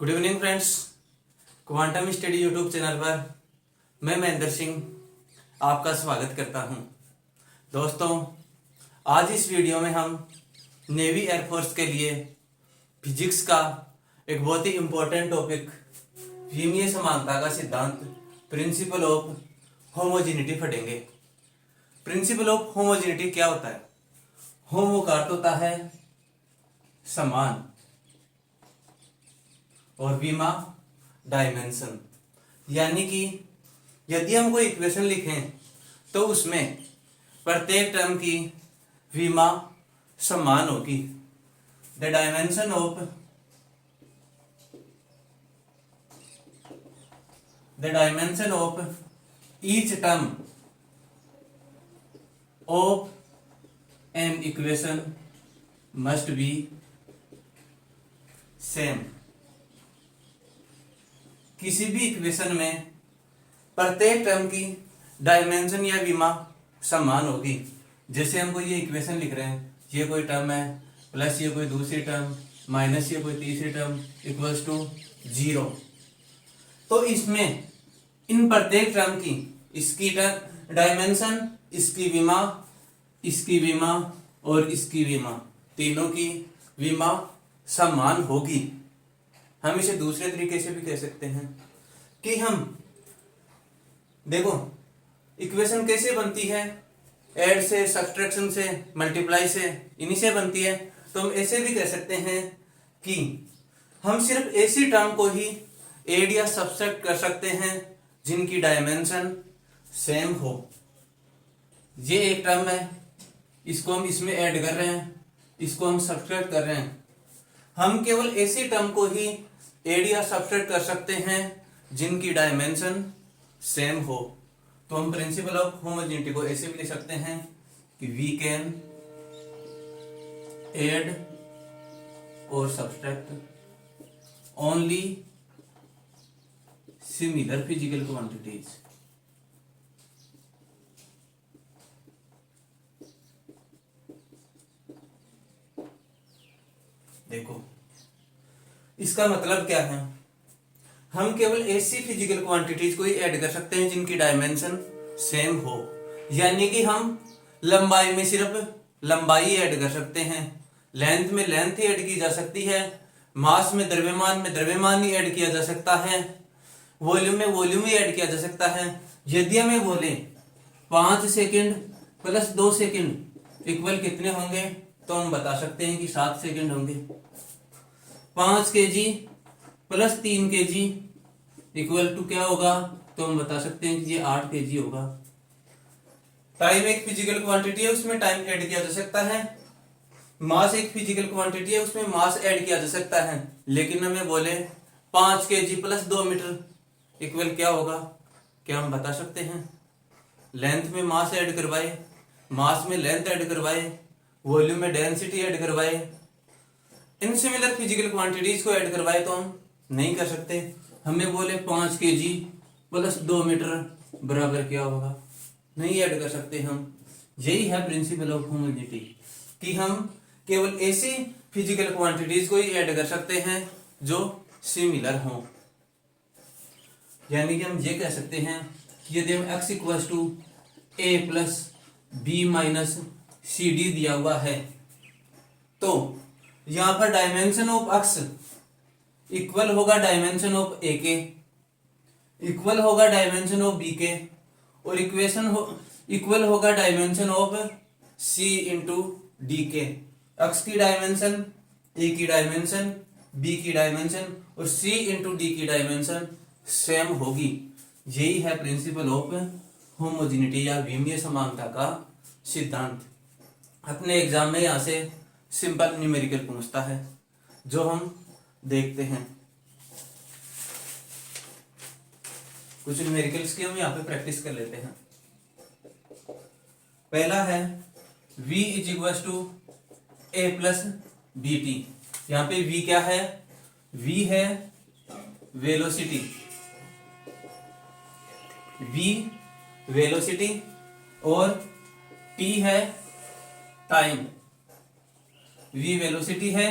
Good evening friends. Quantum study YouTube channel पर मैं महेंद्र सिंह आपका स्वागत करता हूं। दोस्तों, आज इस वीडियो में हम नेवी एयरफोर्स के लिए फिजिक्स का एक बहुत ही इम्पोर्टेंट टॉपिक विमीय समानता का सिद्धांत प्रिंसिपल ऑफ होमोजेनिटी पढ़ेंगे। प्रिंसिपल ऑफ होमोजेनिटी क्या होता है? होमो का अर्थ होता है समान और वीमा डायमेंशन, यानी कि यदि हम कोई इक्वेशन लिखें तो उसमें प्रत्येक टर्म की वीमा समान होगी। The dimension of each term of an equation must be same. किसी भी इक्वेशन में प्रत्येक टर्म की डायमेंशन या विमा समान होगी। जैसे हमको ये इक्वेशन लिख रहे हैं, ये कोई टर्म है प्लस ये कोई दूसरी टर्म माइनस ये कोई तीसरी टर्म इक्वल्स टू 0। तो इसमें इन प्रत्येक टर्म की इसकी डायमेंशन, इसकी विमा और इसकी विमा, तीनों की विमा समान होगी। हम इसे दूसरे तरीके से भी कह सकते हैं कि हम देखो इक्वेशन कैसे बनती है, ऐड से, सब्ट्रैक्शन से, मल्टीप्लाई से, इन्हीं से बनती है। तो हम ऐसे भी कह सकते हैं कि हम सिर्फ ऐसी टर्म को ही ऐड या सब्ट्रैक्ट कर सकते हैं जिनकी डायमेंशन सेम हो। ये एक टर्म है, इसको हम इसमें ऐड कर रहे हैं, इसको हम सब्ट्रैक्ट कर रहे हैं। हम केवल ऐसी टर्म को ही ऐड या सब्ट्रैक्ट कर सकते हैं जिनकी डायमेंशन सेम हो। तो हम प्रिंसिपल ऑफ होमोजेनिटी को ऐसे भी लिख सकते हैं कि वी कैन ऐड और subtract only similar physical quantities. देखो इसका मतलब क्या है, हम केवल ऐसी फिजिकल क्वांटिटीज को ही ऐड कर सकते हैं जिनकी डायमेंशन सेम हो। यानी कि हम लंबाई में सिर्फ लंबाई ऐड कर सकते हैं, लेंथ में लेंथ ही ऐड की जा सकती है, मास में द्रव्यमान ही ऐड किया जा सकता है, वॉल्यूम में वॉल्यूम ही ऐड किया जा सकता है। यदि हमें बोले 5 सेकंड प्लस 2 सेकंड इक्वल कितने होंगे, तो हम बता सकते हैं कि 7 सेकंड होंगे। 5 kg plus 3 kg equal to क्या होगा, तो हम बता सकते हैं कि ये 8 kg होगा। टाइम एक फिजिकल क्वांटिटी है, उसमें टाइम ऐड किया जा सकता है। मास एक फिजिकल क्वांटिटी है, उसमें मास ऐड किया जा सकता है। लेकिन हमें बोले 5 kg प्लस 2 मीटर इक्वल क्या होगा, क्या हम बता सकते हैं? लेंथ में मास ऐड करवाए, मास में लेंथ ऐड करवाए, वॉल्यूम में डेंसिटी ऐड करवाए, इन सिमिलर फिजिकल क्वांटिटीज को ऐड करवाए तो हम नहीं कर सकते। हमें बोले 5 kg प्लस 2 मीटर बराबर क्या होगा, नहीं ऐड कर सकते हम। यही है प्रिंसिपल ऑफ होमोजेनिटी कि हम केवल ऐसी फिजिकल क्वांटिटीज को ही ऐड कर सकते हैं जो सिमिलर हों। यानी कि हम ये कह सकते हैं कि यदि हम x equals to a plus B minus C D दिया हुआ है, तो यहां पर डायमेंशन ऑफ x इक्वल होगा डायमेंशन ऑफ ए के, इक्वल होगा डायमेंशन ऑफ बी के, और इक्वल होगा dimension of C into D के। x की डायमेंशन, ए की डायमेंशन, बी की डायमेंशन और सी इंटू डी की डायमेंशन सेम होगी। यही है प्रिंसिपल ऑफ होमोजेनिटी या विमीय समानता का सिद्धांत। अपने एग्जाम में यहां से सिंपल न्यूमेरिकल पूछता है जो हम देखते हैं। कुछ न्यूमेरिकल्स की हम यहाँ पे प्रैक्टिस कर लेते हैं। पहला है v is equal to A plus B T. यहाँ पे v क्या है, v है वेलोसिटी, और t है टाइम। v वेलोसिटी है,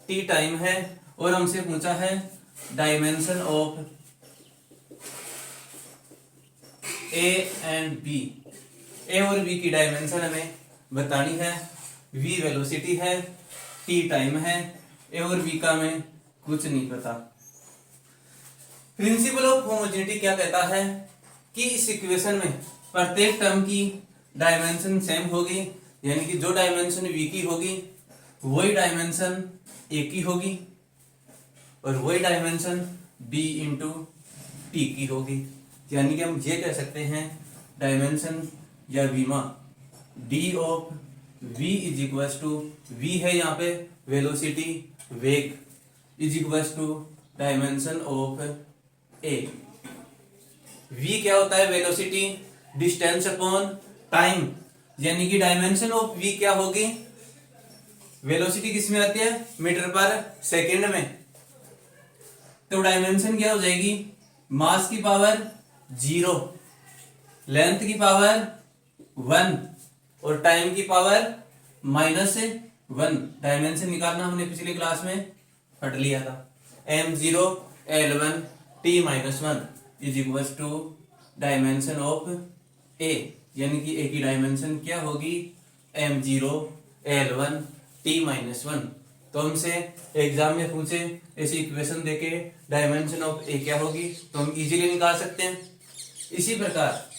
t टाइम है, और हमसे पूछा है dimension of A and B, A और बी की डायमेंशन हमें बतानी है। v वेलोसिटी है, t टाइम है, ए और बी का हमें कुछ नहीं पता। प्रिंसिपल ऑफ होमोजेनिटी क्या कहता है कि इस इक्वेशन में प्रत्येक टर्म की डायमेंशन सेम होगी, यानी कि जो डायमेंशन v की होगी वही डायमेंशन a की होगी और वही डायमेंशन b इंटू टी की होगी। यानी कि हम ये कह सकते हैं डायमेंशन या विमा d of v is equal to, v है यहाँ पे वेलोसिटी वेग, is equal to dimension of a। v क्या होता है? वेलोसिटी डिस्टेंस अपॉन टाइम, यानी कि डायमेंशन ऑफ v क्या होगी? वेलोसिटी किस में आती है? मीटर पर सेकंड में। तो डायमेंशन क्या हो जाएगी? मास की पावर 0, लेंथ की पावर 1 और टाइम की पावर -1। डायमेंशन निकालना हमने पिछली क्लास में पढ़ लिया था। m0 l1 t-1 is equal to dimension of a, यानी कि a की डायमेंशन क्या होगी? m0 l1 t-1। तो हमसे एग्जाम में पूछे ऐसी इक्वेशन देके डायमेंशन ऑफ a क्या होगी तो हम इजीली निकाल सकते हैं। इसी प्रकार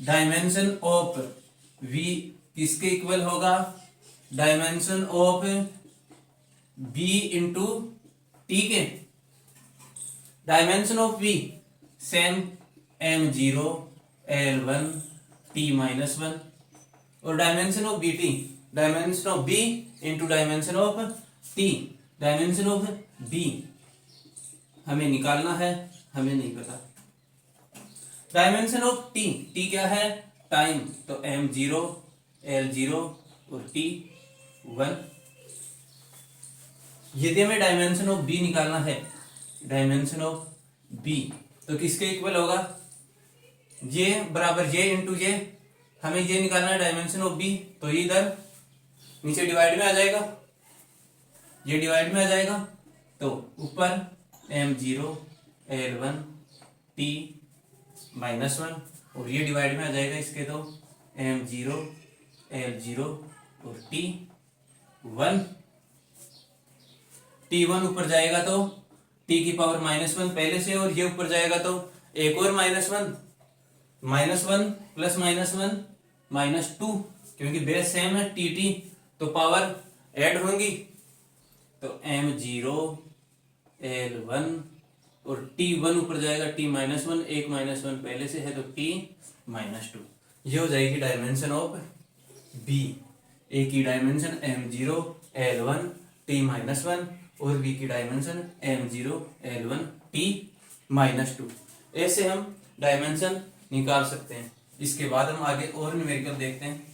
डायमेंशन ऑफ v किसके इक्वल होगा? Dimension of b into T के। Dimension of v same m0 l1 t-1 और dimension of bt, dimension of b into dimension of t। Dimension of b हमें निकालना है, हमें नहीं पता। डायमेंशन ऑफ t, t क्या है? टाइम, तो m0 l0 और t1। यदि हमें डायमेंशन ऑफ b निकालना है, डायमेंशन ऑफ b तो किसके इक्वल होगा? ये बराबर ये इंटू ये, हमें ये निकालना है डायमेंशन ऑफ b, तो ये इधर नीचे डिवाइड में आ जाएगा, ये डिवाइड में आ जाएगा। तो ऊपर m0 l1 t-1 और ये डिवाइड में आ जाएगा इसके, तो m0 l0 और t1। t1 ऊपर जाएगा तो t की पावर -1 पहले से, और ये ऊपर जाएगा तो एक और -1 प्लस -1 -2, क्योंकि बेस सेम है tt तो पावर ऐड होंगी। तो m0 l1 और t1 ऊपर जाएगा t-1, एक -1 पहले से है तो t-2। ये हो जाएगी डायमेंशन ऑफ b। a की डायमेंशन m0 l1 t-1 और b की डायमेंशन m0 l1 t-2। ऐसे हम डायमेंशन निकाल सकते हैं। इसके बाद हम आगे और न्यूमेरिकल देखते हैं।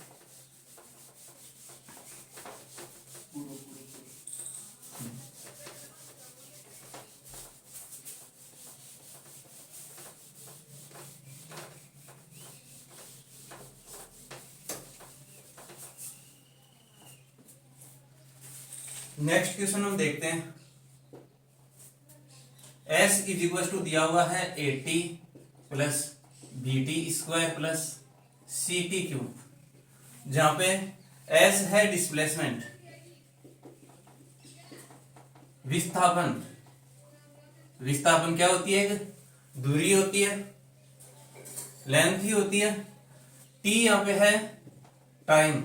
नेक्स्ट क्वेश्चन हम देखते हैं। s इज इक्वल टू दिया हुआ है 80 plus bt square plus ct cube, जहां पे s है डिस्प्लेसमेंट, विस्थापन। विस्थापन क्या होती है? दूरी होती है, लेंथ ही होती है। t यहां पे है टाइम,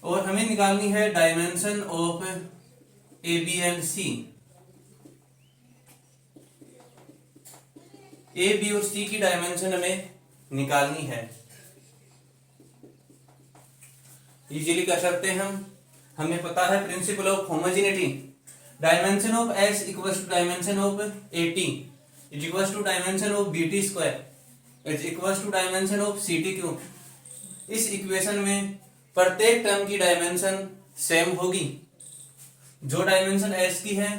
और हमें निकालनी है dimension of A B and C. A B और सी की डायमेंशन हमें निकालनी है। इजीली कर सकते हैं हम, हमें पता है principle of homogeneity. Dimension of S equals to dimension of A T is equals to dimension of B T square is equals to dimension of C T cube. इस इक्वेशन में प्रत्येक टर्म की डायमेंशन सेम होगी। जो dimension S की है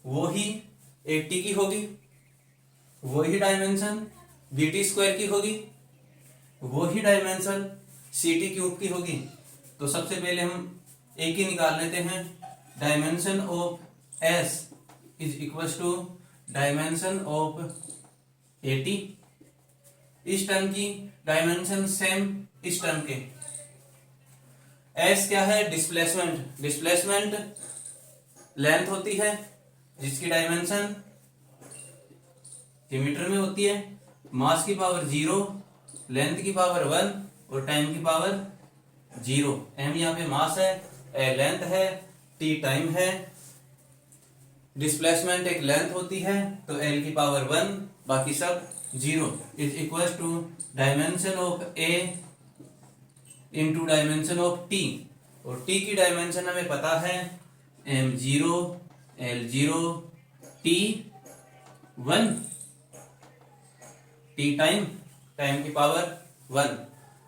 वो ही 80 की होगी, वही डायमेंशन बीटी स्क्वायर की होगी, वही डायमेंशन सीटी क्यूब की होगी। तो सबसे पहले हम एक ही निकाल लेते हैं, dimension of S is equal to dimension of 80। इस टर्म की डायमेंशन सेम इस टर्म के। एस क्या है? डिस्प्लेसमेंट। डिस्प्लेसमेंट लेंथ होती है जिसकी डायमेंशन मीटर में होती है। मास की पावर 0, लेंथ की पावर 1 और टाइम की पावर 0। एम यहाँ पे मास है, ए लेंथ है, टी टाइम है। डिस्प्लेसमेंट एक लेंथ होती है तो एल की पावर 1, बाकी सब 0 is equal to dimension of A into dimension of T. और टी की डायमेंशन हमें पता है m0 l0 t1, T time, time की पावर 1।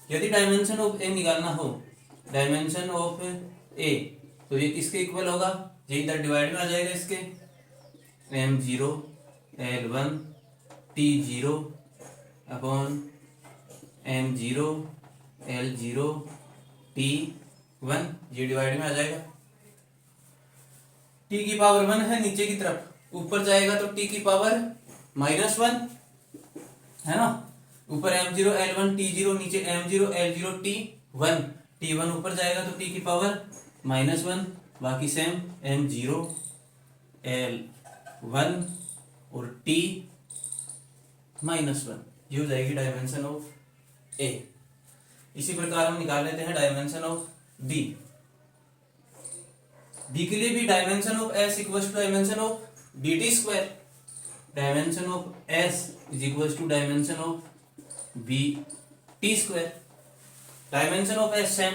यदि डायमेंशन ऑफ ए निकालना हो, डायमेंशन ऑफ ए, तो ये किसके इक्वल होगा? ये इधर डिवाइड में आ जाएगा इसके, m0 l1 t0 upon m0 l0 t1, ये डिवाइड में आ जाएगा। t की पावर 1 है नीचे की तरफ, ऊपर जाएगा तो t की पावर -1 है ना। ऊपर m0 l1 t0, नीचे m0 l0 t1, t1 ऊपर जाएगा तो t की पावर -1, बाकी सेम m0 l1 और t -1, ये हो जाएगी डायमेंशन ऑफ ए। इसी प्रकार हम निकाल लेते हैं डायमेंशन ऑफ बी। बी के लिए भी dimension of S equal to dimension of B T square. Dimension of S is equal to dimension of B T square. Dimension of S same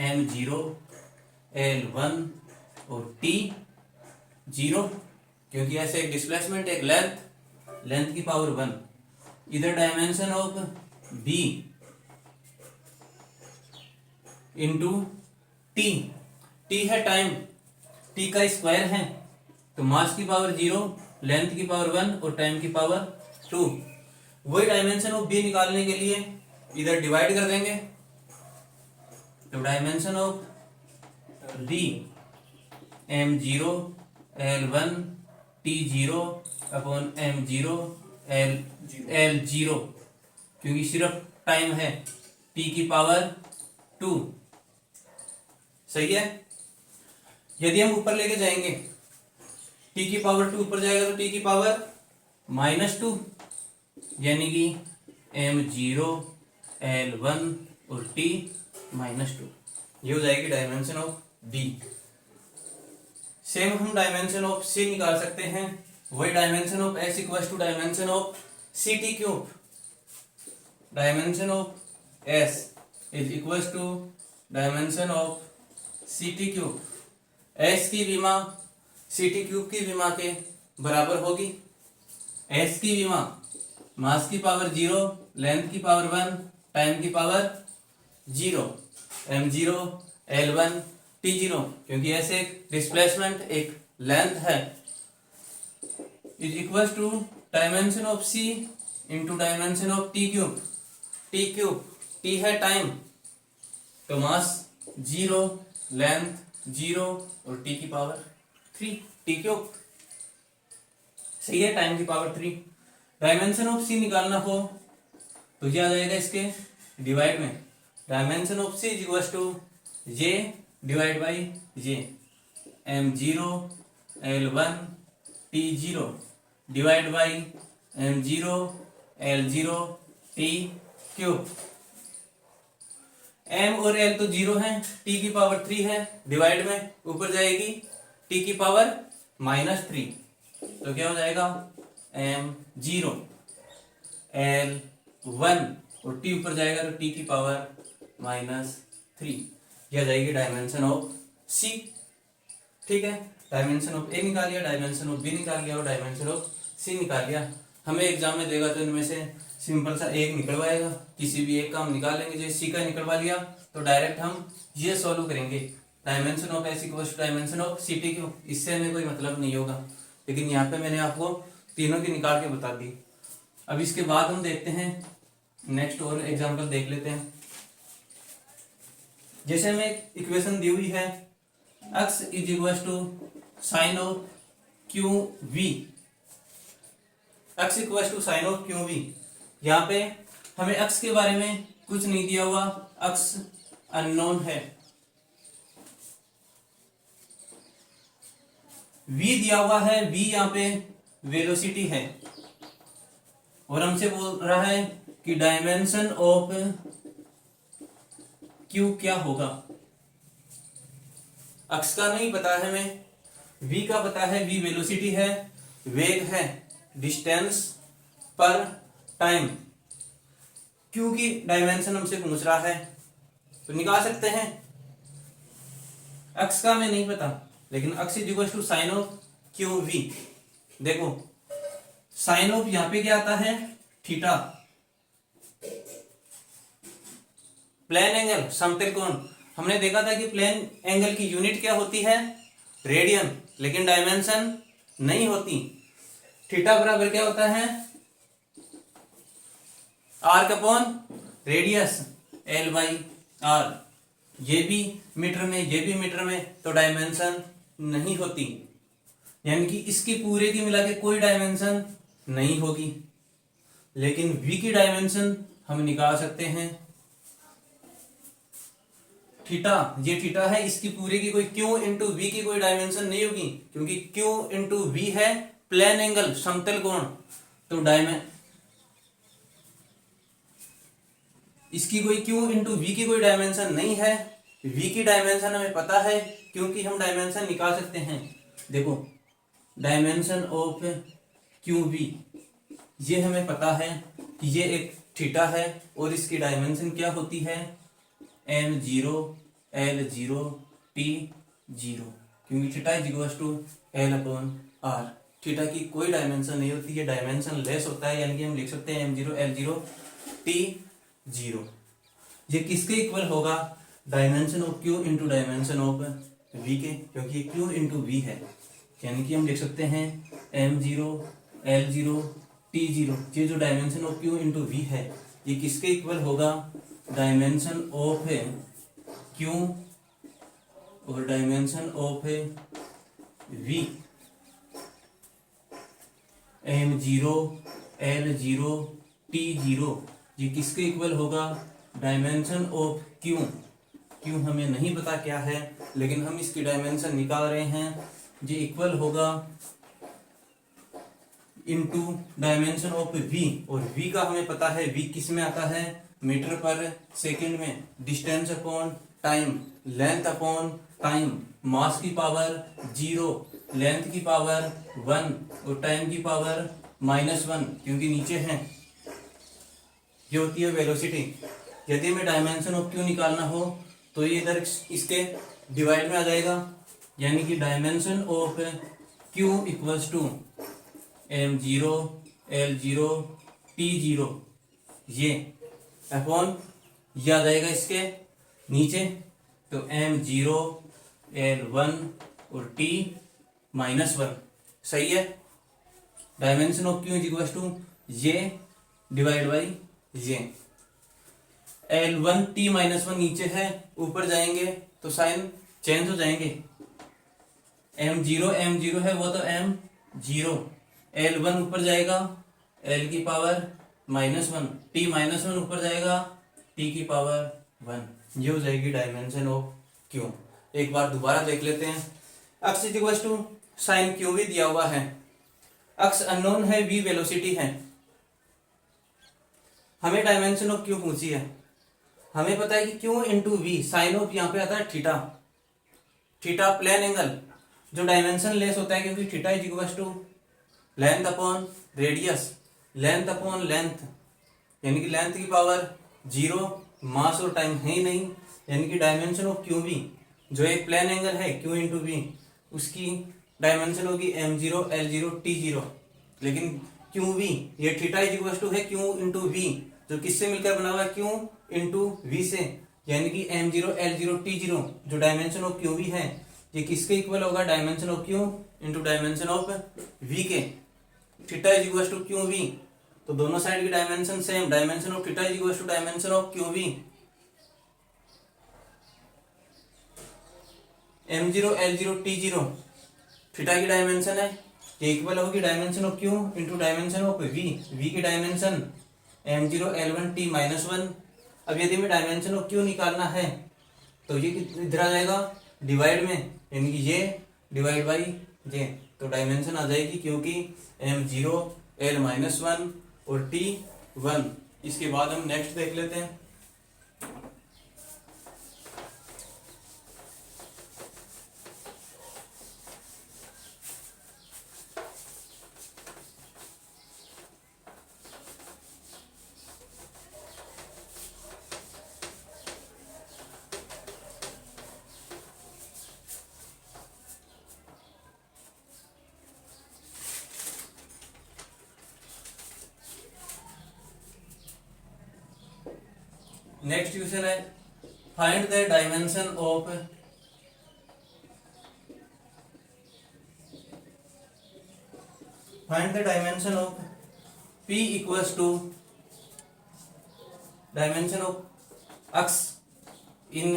m0 l1 और t0, क्योंकि ऐसे एक displacement एक length, length की power 1। इधर dimension of B into T, T है time, T का square है तो मास की पावर 0, लेंथ की पावर 1 और टाइम की पावर 2। वही डायमेंशन ऑफ बी निकालने के लिए इधर डिवाइड कर देंगे, तो dimension of B m0 l1 t0 upon m0 l0, क्योंकि सिर्फ टाइम है, t की पावर 2। सही है। यदि हम ऊपर लेके जाएंगे, t की पावर 2 ऊपर जाएगा तो t की पावर -2, यानी कि m0 l1 और t -2, ये हो जाएगी डायमेंशन ऑफ b। सेम हम डायमेंशन ऑफ c निकाल सकते हैं, वही dimension of s equal to dimension of ct cube. Dimension of s is equal to dimension of ct cube. s की विमा ct क्यूब की विमा के बराबर होगी। s की विमा मास की पावर 0, लेंथ की पावर 1, टाइम की पावर 0, m0 l1 t0, क्योंकि ऐसे एक डिस्प्लेसमेंट एक लेंथ है, is equal to dimension of c into dimension of t cube. t cube, t है टाइम तो मास 0, लेंथ 0 और t की पावर 3, t क्यूब। सही है, टाइम की पावर 3। डायमेंशन ऑफ c निकालना हो तो ये आ जाएगा इसके डिवाइड में, dimension of c is equal to j divide by j, m0 l1 t0 divide by m0 l0 t क्यूब। m और l तो 0 है, t की पावर 3 है, डिवाइड में ऊपर जाएगी t की पावर -3, तो क्या हो जाएगा m0 l1 और t ऊपर जाएगा तो t की पावर -3, यह जाएगी डायमेंशन ऑफ c। ठीक है, डायमेंशन ऑफ a निकाल लिया, डायमेंशन ऑफ b निकाल लिया और डायमेंशन ऑफ c निकाल लिया। हमें एग्जाम में देगा तो इनमें से सिंपल सा एक निकलवाएगा, किसी भी एक का हम निकाल लेंगे। जैसे c का निकलवा लिया तो डायरेक्ट हम ये सॉल्व करेंगे, dimension of s equal to dimension of ct cube. इससे हमें कोई मतलब नहीं होगा, लेकिन यहाँ पे मैंने आपको तीनों की निकाल के बता दी। अब इसके बाद हम देखते हैं नेक्स्ट और एग्जाम्पल देख लेते हैं। जैसे हमें इक्वेशन दी हुई है x is equal to sine of Q V, X equal to sine of Q V. यहाँ पे हमें एक्स के बारे में कुछ नहीं दिया हुआ, एक्स अननोन है, वी दिया हुआ है, वी यहाँ पे वेलोसिटी है, और हमसे बोल रहा है कि डायमेंशन ऑफ क्यू क्या होगा। एक्स का नहीं पता है हमें, वी का पता है, वी वेलोसिटी है, वेग है, डिस्टेंस पर टाइम, क्यू की डायमेंशन हमसे पूछ रहा है, तो निकाल सकते हैं। एक्स का हमें नहीं पता, लेकिन X is equal to sine of Q V. देखो साइन ऑफ यहां पे क्या आता है, थीटा, प्लेन एंगल समतल कोण, हमने देखा था कि प्लेन एंगल की यूनिट क्या होती है, रेडियन, लेकिन डायमेंशन नहीं होती। थीटा बराबर क्या होता है, arc upon radius, L by R, ये भी मीटर में, ये भी मीटर में, तो डायमेंशन नहीं होती, यानी कि इसकी पूरे की मिला के कोई डायमेंशन नहीं होगी। लेकिन v की डायमेंशन हम निकाल सकते हैं। थीटा, ये थीटा है, इसकी पूरे की कोई q इंटू वी की कोई डायमेंशन नहीं होगी, क्योंकि q इंटू वी है प्लेन एंगल समतल कोण, तो इसकी कोई q इंटू वी की कोई डायमेंशन नहीं है। v की डायमेंशन हमें पता है, क्योंकि हम डायमेंशन निकाल सकते हैं। देखो डायमेंशन ऑफ क्यू वी, ये हमें पता है कि ये एक थीटा है, और इसकी डायमेंशन क्या होती है, m0 l0 t0, क्योंकि theta is equal to l upon r। Theta की कोई डायमेंशन नहीं होती, ये डायमेंशन लेस होता है, यानी कि हम लिख सकते हैं m0 l0 t0। ये किसके इक्वल होगा, dimension of q into dimension of v के, क्योंकि ये q इंटू वी है, यानी कि हम लिख सकते हैं m0 l0 t0। ये जो dimension of q into V है, ये किसके इक्वल होगा, डायमेंशन ऑफ q और dimension of v, m0 l0 t0, ये किसके इक्वल होगा, डायमेंशन ऑफ q। q हमें नहीं पता क्या है, लेकिन हम इसकी डायमेंशन निकाल रहे हैं, ये इक्वल होगा इनटू डायमेंशन ऑफ v, और v का हमें पता है, v किस में आता है, मीटर पर सेकंड में, distance upon time, length upon time, mass की पावर 0, लेंथ की पावर 1 और टाइम की पावर -1, क्योंकि नीचे है, ये होती है वेलोसिटी। यदि हमें डायमेंशन ऑफ क्यू निकालना हो तो ये इधर इसके डिवाइड में आ जाएगा, यानी कि dimension of Q equals to m0 l0 t0, ये अपॉन ये आ जाएगा इसके नीचे, तो m0 l1 और t -1, सही है। Dimension of Q is equals to ये डिवाइड बाई ये, l1 t -1 नीचे है, ऊपर जाएंगे तो साइन चेंज हो जाएंगे, m0 है वो तो m0, l1 ऊपर जाएगा l की पावर -1, t -1 ऊपर जाएगा t की पावर 1, ये हो जाएगी डायमेंशन ऑफ क्यू। एक बार दोबारा देख लेते हैं। x is equal to sine Q भी दिया हुआ है, x अननोन है, v वेलोसिटी है, हमें डायमेंशन ऑफ क्यू पूछी है। हमें पता है कि Q into V, sine of यहाँ पे आता है थीटा, थीटा प्लेन एंगल, जो डायमेंशन लेस होता है, क्योंकि theta is equal to length upon radius, length upon length, यानी कि लेंथ की पावर 0, मास और टाइम है ही नहीं, यानी कि डायमेंशन ऑफ क्यू वी, जो एक प्लेन एंगल है क्यू इंटू वी, उसकी डायमेंशन होगी m0 l0 t0, लेकिन क्यू वी, ये थीटा इज इक्वल टू है क्यू इंटू वी, जो किससे मिलकर बना हुआ है, क्यू इंटू वी से, यानी कि m0 l0 t0, जो डायमेंशन ऑफ क्यू वी है, ये किसके इक्वल होगा, dimension of Q into dimension of V के। Theta is equal to Q V, तो दोनों साइड की dimension same, dimension of theta is equal to dimension of Q V, m0 l0 t0, theta की डायमेंशन है equal होगी dimension of Q into dimension of V, V की dimension m0 l1 t minus one. अब यदि हमें dimension of Q निकालना है तो ये इधर आ जाएगा डिवाइड में, यानी कि ये डिवाइड बाई ये, तो डायमेंशन आ जाएगी क्योंकि m0 l माइनस वन और t वन। इसके बाद हम नेक्स्ट देख लेते हैं। नेक्स्ट क्वेश्चन है find the dimension of p equals to dimension of X in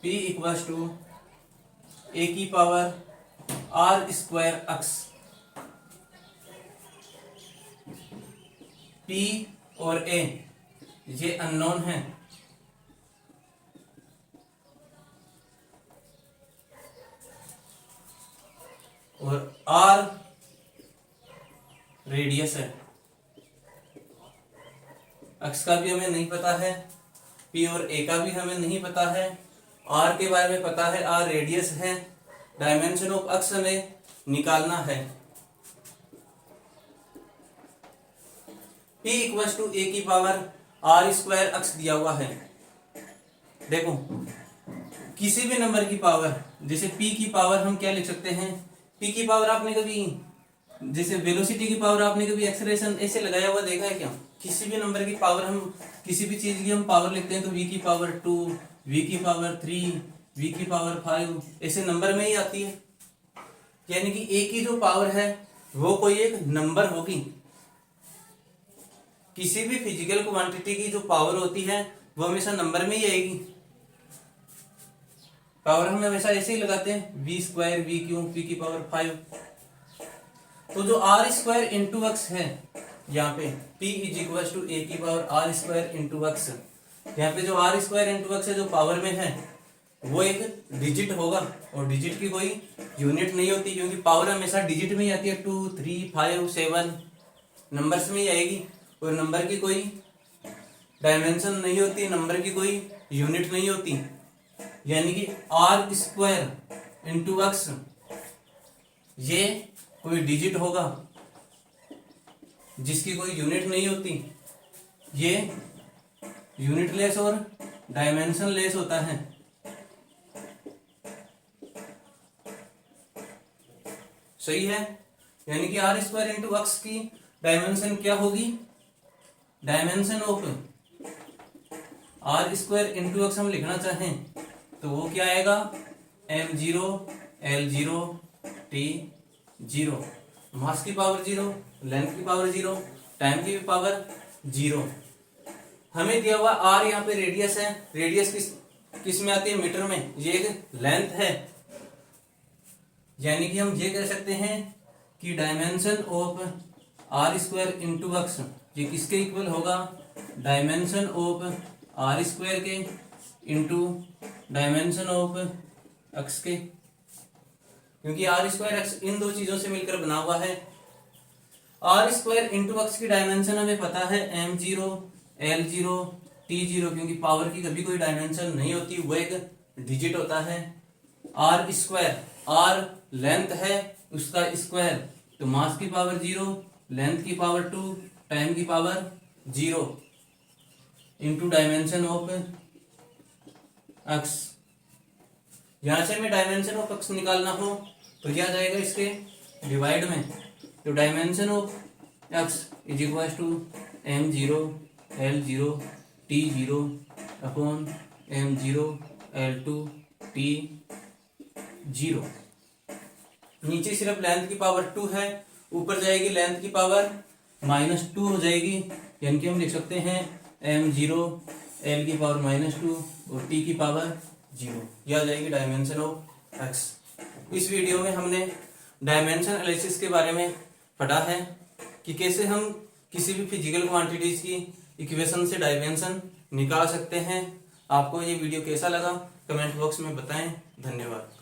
p equals to a की power r square X. p और a ये अननोन है और r रेडियस है। अक्स का भी हमें नहीं पता है, p और a का भी हमें नहीं पता है, r के बारे में पता है, r रेडियस है। डायमेंशन ऑफ अक्स हमें निकालना है। p इक्वल्स टू a की पावर r स्क्वायर अक्स दिया हुआ है। देखो किसी भी नंबर की पावर, जैसे p की पावर हम क्या लिख सकते हैं, p की पावर आपने कभी, जैसे वेलोसिटी की पावर आपने कभी एक्सप्रेशन ऐसे लगाया हुआ देखा है क्या? किसी भी नंबर की पावर, हम किसी भी चीज की हम पावर लिखते हैं तो v की पावर 2, v की पावर 3, v की पावर 5 ऐसे नंबर में ही आती है। यानी कि a की जो पावर है वो कोई एक नंबर होगी। किसी भी फिजिकल क्वांटिटी की जो पावर होती है वो हमेशा नंबर में ही आएगी। पावर हम हमेशा ऐसे ही लगाते हैं, v square v Q p की पावर 5। तो जो r स्क्वायर इंटू एक्स है यहाँ पे p is equal to a की power r square into X. यहाँ पे जो r स्क्वायर इंटू एक्स है जो पावर में है वो एक डिजिट होगा, और डिजिट की कोई यूनिट नहीं होती क्योंकि पावर हमेशा डिजिट में ही आती है। 2, 3, 5, 7 नंबर्स में ही आएगी, और नंबर की कोई डायमेंशन नहीं होती, नंबर की कोई यूनिट नहीं होती। यानी कि r स्क्वायर इंटू एक्स ये कोई डिजिट होगा जिसकी कोई यूनिट नहीं होती। ये यूनिट लेस और डायमेंशन लेस होता है। सही है, यानी कि r स्क्वायर इंटू एक्स की डायमेंशन क्या होगी, dimension of r square into x हम लिखना चाहें तो वो क्या आएगा, m0 l0 t0, मास की पावर 0, लेंथ की पावर 0, टाइम की भी पावर 0। हमें दिया हुआ r यहाँ पे रेडियस है, रेडियस किस में आती है, मीटर में, ये एक लेंथ है। यानी कि हम ये कह सकते हैं कि dimension of r square into x ये किसके इक्वल होगा, डायमेंशन ऑफ r स्क्वायर के इंटू डायमेंशन ऑफ एक्स के, क्योंकि r स्क्वायर एक्स इन दो चीजों से मिलकर बना हुआ है। r स्क्वायर इंटू एक्स की डायमेंशन हमें पता है m0 l0 t0, क्योंकि पावर की कभी कोई डायमेंशन नहीं होती, वो एक डिजिट होता है। r स्क्वायर, r लेंथ है उसका स्क्वायर, तो मास की पावर 0, लेंथ की पावर 2, टाइम की power 0 into dimension of x. यहां से हमें डायमेंशन ऑफ एक्स निकालना हो तो क्या जाएगा इसके डिवाइड में, तो dimension of X is equal to m0 l0 t0 upon m0 l2 t0। नीचे सिर्फ लेंथ की पावर 2 है, ऊपर जाएगी लेंथ की पावर -2 हो जाएगी, यानी कि हम लिख सकते हैं m0 l की पावर -2 और t की पावर 0। यह आ जाएगी डायमेंशन ऑफ एक्स। इस वीडियो में हमने डायमेंशन एनालिसिस के बारे में पढ़ा है कि कैसे हम किसी भी फिजिकल क्वांटिटीज की इक्वेशन से डायमेंशन निकाल सकते हैं। आपको ये वीडियो कैसा लगा कमेंट बॉक्स में बताएं। धन्यवाद।